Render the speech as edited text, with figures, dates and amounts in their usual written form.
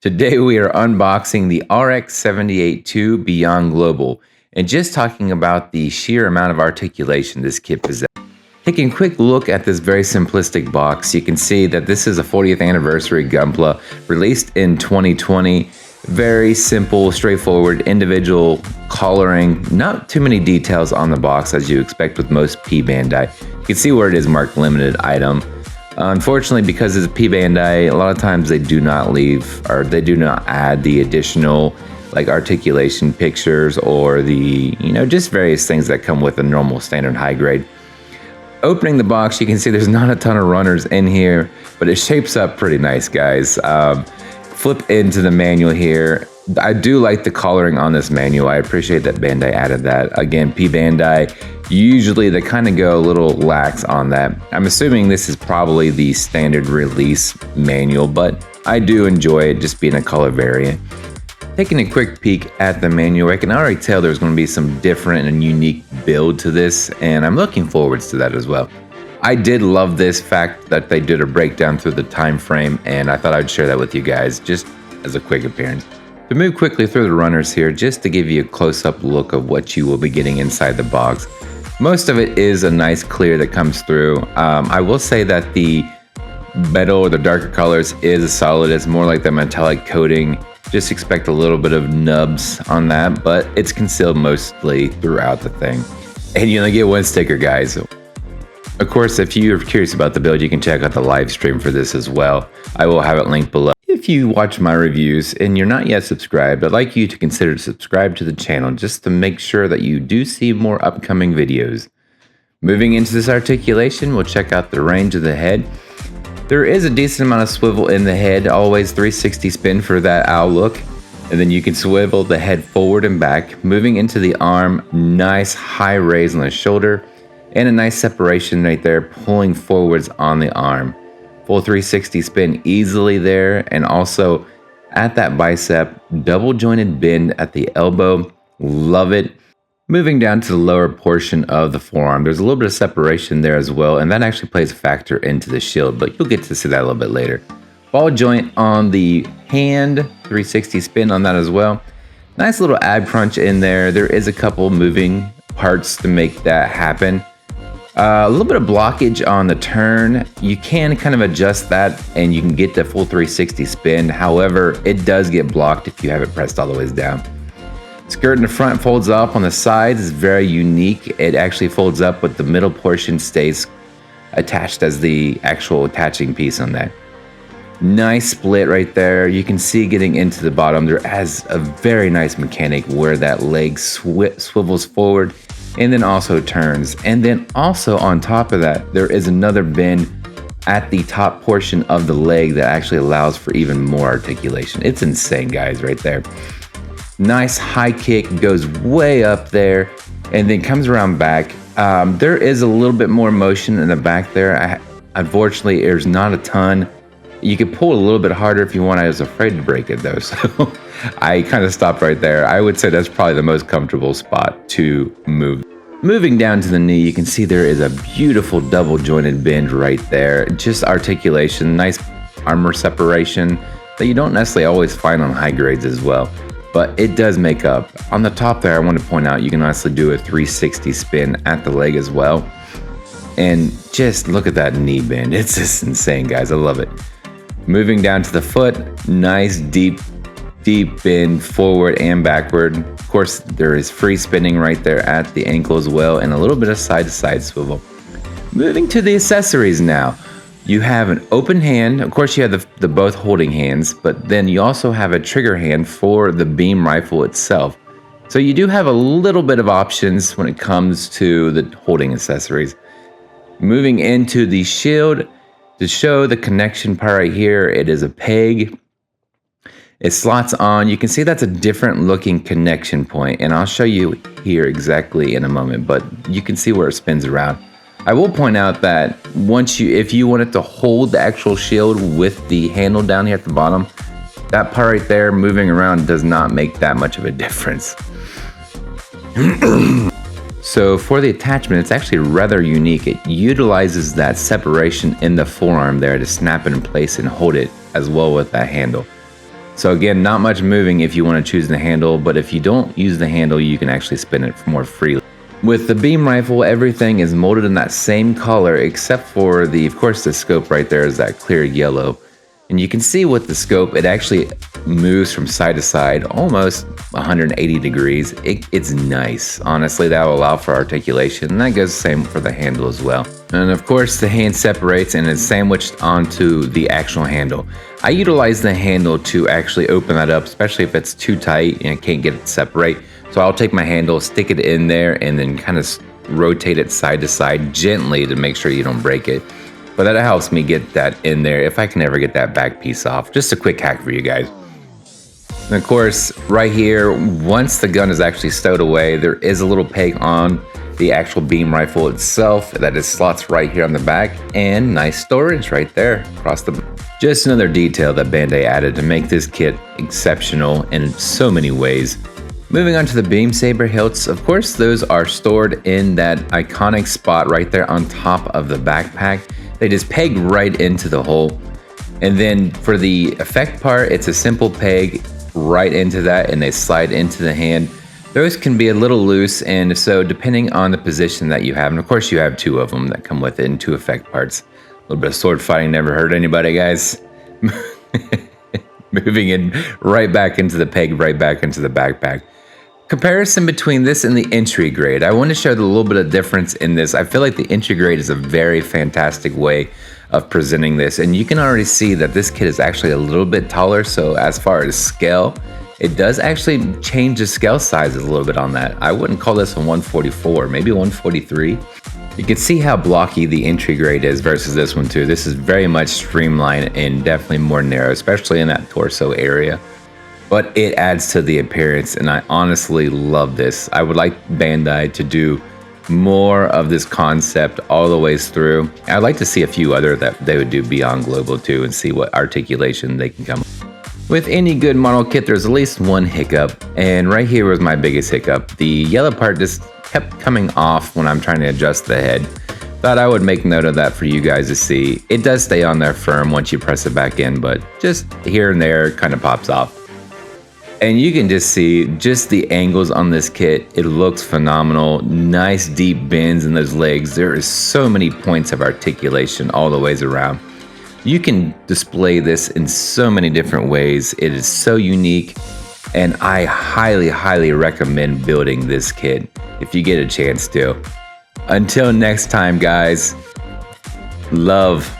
Today we are unboxing the RX-78-2 Beyond Global and just talking about the sheer amount of articulation this kit possesses. Taking a quick look at this very simplistic box, you can see that this is a 40th anniversary gunpla released in 2020. Very simple, straightforward, individual coloring, not too many details on the box as you expect with most P Bandai. You can see where it is marked limited item. Unfortunately, because it's P Bandai, a lot of times they do not leave or they do not add the additional like articulation pictures or the, just various things that come with a normal standard high grade. Opening the box, you can see there's not a ton of runners in here, but it shapes up pretty nice, guys. Flip into the manual here. I do like the coloring on this manual. I appreciate that Bandai added that. Again, P Bandai, usually they kind of go a little lax on that. I'm assuming this is probably the standard release manual, but I do enjoy it just being a color variant. Taking a quick peek at the manual, I can already tell there's going to be some different and unique build to this, and I'm looking forwards to that as well. I did love this fact that they did a breakdown through the time frame, and I thought I'd share that with you guys just as a quick appearance. To move quickly through the runners here, just to give you a close-up look of what you will be getting inside the box. Most of it is a nice clear that comes through. I will say that the metal or the darker colors is solid. It's more like the metallic coating. Just expect a little bit of nubs on that, but it's concealed mostly throughout the thing. And you only get one sticker, guys. Of course, if you're curious about the build, you can check out the live stream for this as well. I will have it linked below. If you watch my reviews and you're not yet subscribed, I'd like you to consider subscribe to the channel just to make sure that you do see more upcoming videos. Moving into this articulation, we'll check out the range of the head. There is a decent amount of swivel in the head, always 360 spin for that owl look. And then you can swivel the head forward and back. Moving into the arm, nice high raise on the shoulder. And a nice separation right there, pulling forwards on the arm. Full 360 spin easily there, and also at that bicep, double jointed bend at the elbow. Love it. Moving down to the lower portion of the forearm, there's a little bit of separation there as well, and that actually plays a factor into the shield, but you'll get to see that a little bit later. Ball joint on the hand, 360 spin on that as well. Nice little ab crunch in there. There is a couple moving parts to make that happen. A little bit of blockage on the turn. You can kind of adjust that and you can get the full 360 spin. However, it does get blocked if you have it pressed all the way down. Skirt in the front folds up on the sides is very unique. It actually folds up, but the middle portion stays attached as the actual attaching piece on that. Nice split right there. You can see getting into the bottom, there has a very nice mechanic where that leg swivels forward and then also turns. And then also on top of that, there is another bend at the top portion of the leg that actually allows for even more articulation. It's insane, guys, right there. Nice high kick, goes way up there and then comes around back. There is a little bit more motion in the back there. Unfortunately, there's not a ton. You could pull a little bit harder if you want. I was afraid to break it though, so I kind of stopped right there. I would say that's probably the most comfortable spot to move. Moving down to the knee, you can see there is a beautiful double jointed bend right there. Just articulation, nice armor separation that you don't necessarily always find on high grades as well, but it does make up. On the top there, I want to point out you can honestly do a 360 spin at the leg as well. And just look at that knee bend. It's just insane, guys. I love it. Moving down to the foot, nice deep bend forward and backward. Of course, there is free spinning right there at the ankle as well, and a little bit of side-to-side swivel. Moving to the accessories now. You have an open hand. Of course, you have the both holding hands, but then you also have a trigger hand for the beam rifle itself. So you do have a little bit of options when it comes to the holding accessories. Moving into the shield, to show the connection part right here, it is a peg. It slots on. You can see that's a different looking connection point, and I'll show you here exactly in a moment, but you can see where it spins around. I will point out that if you wanted to hold the actual shield with the handle down here at the bottom, that part right there moving around does not make that much of a difference. So for the attachment, it's actually rather unique. It utilizes that separation in the forearm there to snap it in place and hold it as well with that handle. So again, not much moving if you want to choose the handle, but if you don't use the handle, you can actually spin it more freely. With the beam rifle, everything is molded in that same color except for of course, the scope right there is that clear yellow. And you can see with the scope, it actually moves from side to side almost 180 degrees. It's nice. Honestly, that will allow for articulation, and that goes the same for the handle as well. And of course, the hand separates and is sandwiched onto the actual handle. I utilize the handle to actually open that up, especially if it's too tight and I can't get it to separate. So I'll take my handle, stick it in there, and then kind of rotate it side to side gently to make sure you don't break it. But that helps me get that in there if I can ever get that back piece off. Just a quick hack for you guys. And of course, right here, once the gun is actually stowed away, there is a little peg on the actual beam rifle itself that is slots right here on the back, and nice storage right there across the. Just another detail that Bandai added to make this kit exceptional in so many ways. Moving on to the Beam Saber hilts, of course, those are stored in that iconic spot right there on top of the backpack. They just peg right into the hole. And then for the effect part, it's a simple peg right into that and they slide into the hand. Those can be a little loose, and so depending on the position that you have, and of course you have two of them that come with it and two effect parts. A little bit of sword fighting never hurt anybody, guys. Moving it right back into the peg, right back into the backpack. Comparison between this and the entry grade. I want to show the little bit of difference in this. I feel like the entry grade is a very fantastic way of presenting this, and you can already see that this kit is actually a little bit taller. So as far as scale, it does actually change the scale sizes a little bit on that. I wouldn't call this a 144, maybe 143. You can see how blocky the entry grade is versus this one too. This is very much streamlined and definitely more narrow, especially in that torso area. But it adds to the appearance, and I honestly love this. I would like Bandai to do more of this concept all the ways through. I'd like to see a few other that they would do beyond global too, and see what articulation they can come with. With any good model kit, there's at least one hiccup, and right here was my biggest hiccup. The yellow part just kept coming off when I'm trying to adjust the head. Thought I would make note of that for you guys to see. It does stay on there firm once you press it back in, but just here and there it kind of pops off. And you can just see just the angles on this kit. It looks phenomenal. Nice deep bends in those legs. There is so many points of articulation all the ways around. You can display this in so many different ways. It is so unique, and I highly, highly recommend building this kit if you get a chance to. Until next time, guys, love.